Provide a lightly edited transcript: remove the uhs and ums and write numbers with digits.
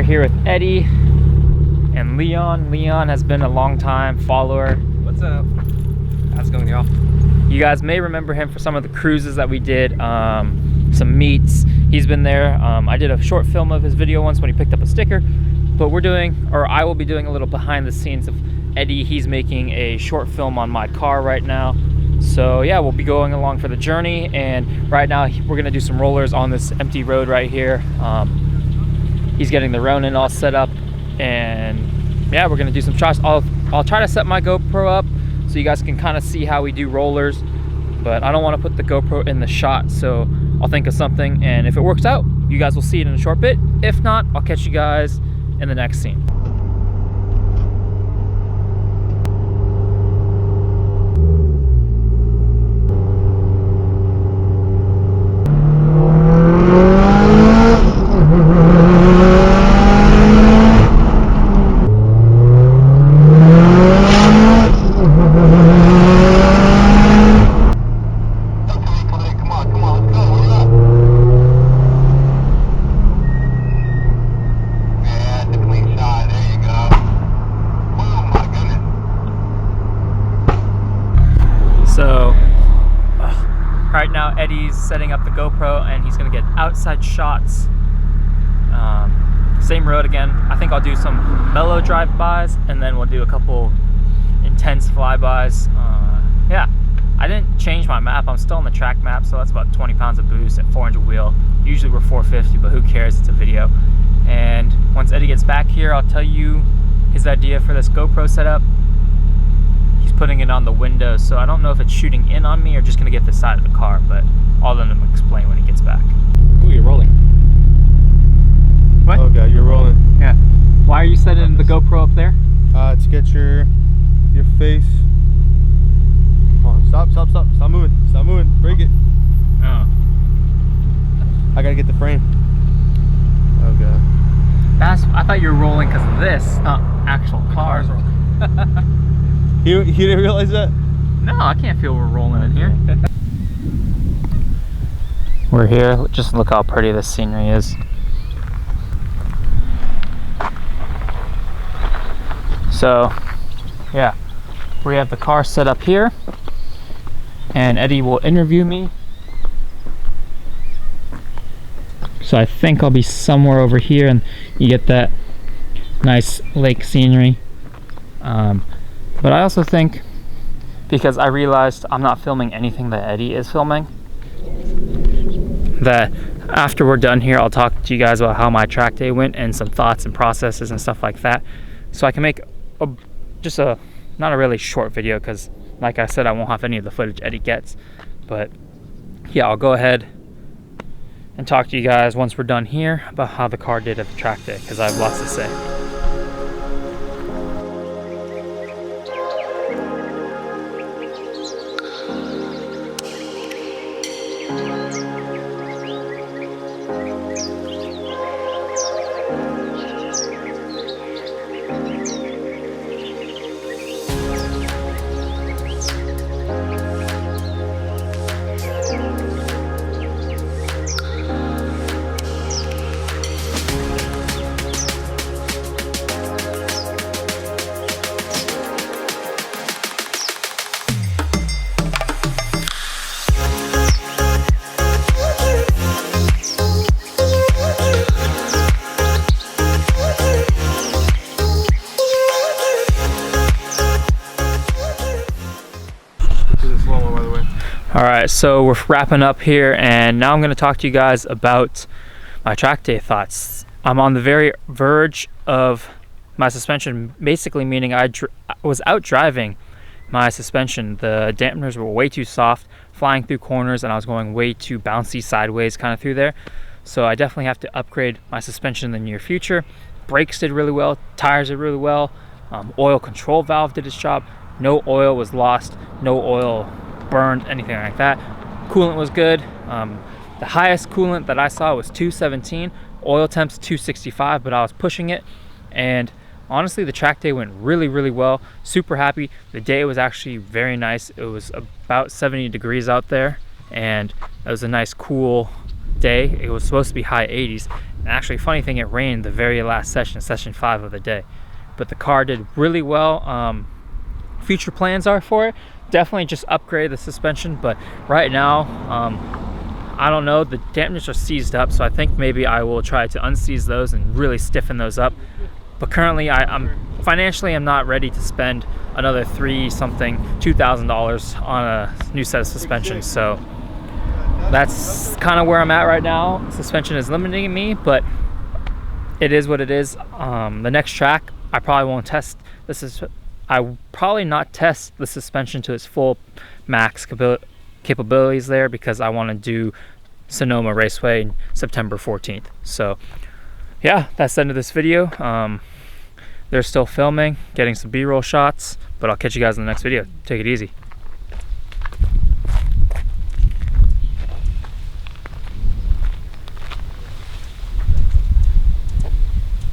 here with Eddie and Leon. Leon has been a long time follower. What's up? How's it going, y'all? You guys may remember him for some of the cruises that we did, some meets. He's been there. I did a short film of his video once when he picked up a sticker, but I will be doing a little behind the scenes of Eddie. He's making a short film on my car right now. So yeah, we'll be going along for the journey, and right now we're gonna do some rollers on this empty road right here. He's getting the Ronin all set up, and yeah, we're gonna do some shots. I'll try to set my GoPro up so you guys can kind of see how we do rollers, but I don't want to put the GoPro in the shot, so I'll think of something, and if it works out, you guys will see it in a short bit. If not, I'll catch you guys in the next scene. So right now Eddie's setting up the GoPro and he's gonna get outside shots. Same road again. I think I'll do some mellow drive-bys and then we'll do a couple intense flybys. Yeah, I didn't change my map. I'm still on the track map, so that's about 20 pounds of boost at 400 wheel. Usually we're 450, but who cares? It's a video. And once Eddie gets back here, I'll tell you his idea for this GoPro setup. Putting it on the window, so I don't know if it's shooting in on me or just gonna get the side of the car, but I'll let him explain when he gets back. Ooh, you're rolling. What? Oh god, you're rolling. Yeah. Why are you setting the GoPro up there? To get your face. Hold on, stop moving, break it. Oh. I gotta get the frame. Oh god. I thought you were rolling because of this, not actual cars. You didn't realize that? No, I can't feel we're rolling in here. We're here. Just look how pretty this scenery is. So, yeah, we have the car set up here, and Eddie will interview me. So I think I'll be somewhere over here, and you get that nice lake scenery. But I also think, because I realized I'm not filming anything that Eddie is filming, that after we're done here, I'll talk to you guys about how my track day went and some thoughts and processes and stuff like that. So I can make not a really short video, because like I said, I won't have any of the footage Eddie gets. But yeah, I'll go ahead and talk to you guys once we're done here about how the car did at the track day, because I have lots to say. Alright, so we're wrapping up here, and now I'm going to talk to you guys about my track day thoughts. I'm on the very verge of my suspension, basically meaning I was out driving my suspension. The dampeners were way too soft, flying through corners, and I was going way too bouncy sideways kind of through there. So I definitely have to upgrade my suspension in the near future. Brakes did really well, tires did really well, oil control valve did its job. No oil was lost, no oil burned, anything like that. Coolant was good. The highest coolant that I saw was 217. Oil temps 265, but I was pushing it. And honestly, the track day went really, really well. Super happy. The day was actually very nice. It was about 70 degrees out there, and it was a nice cool day. It was supposed to be high 80s, And actually, funny thing, it rained the very last session, session 5 of the day, but the car did really well. Future plans are for it, definitely just upgrade the suspension, but right now I don't know, the dampers are seized up, so I think maybe I will try to unseize those and really stiffen those up. But currently I'm not ready to spend another $2,000 on a new set of suspension. So that's kind of where I'm at right now. Suspension is limiting me, but it is what it is. The next track, I probably won't test this. I will probably not test the suspension to its full max capabilities there, because I want to do Sonoma Raceway September 14th. So yeah, that's the end of this video. They're still filming, getting some B-roll shots, but I'll catch you guys in the next video. Take it easy.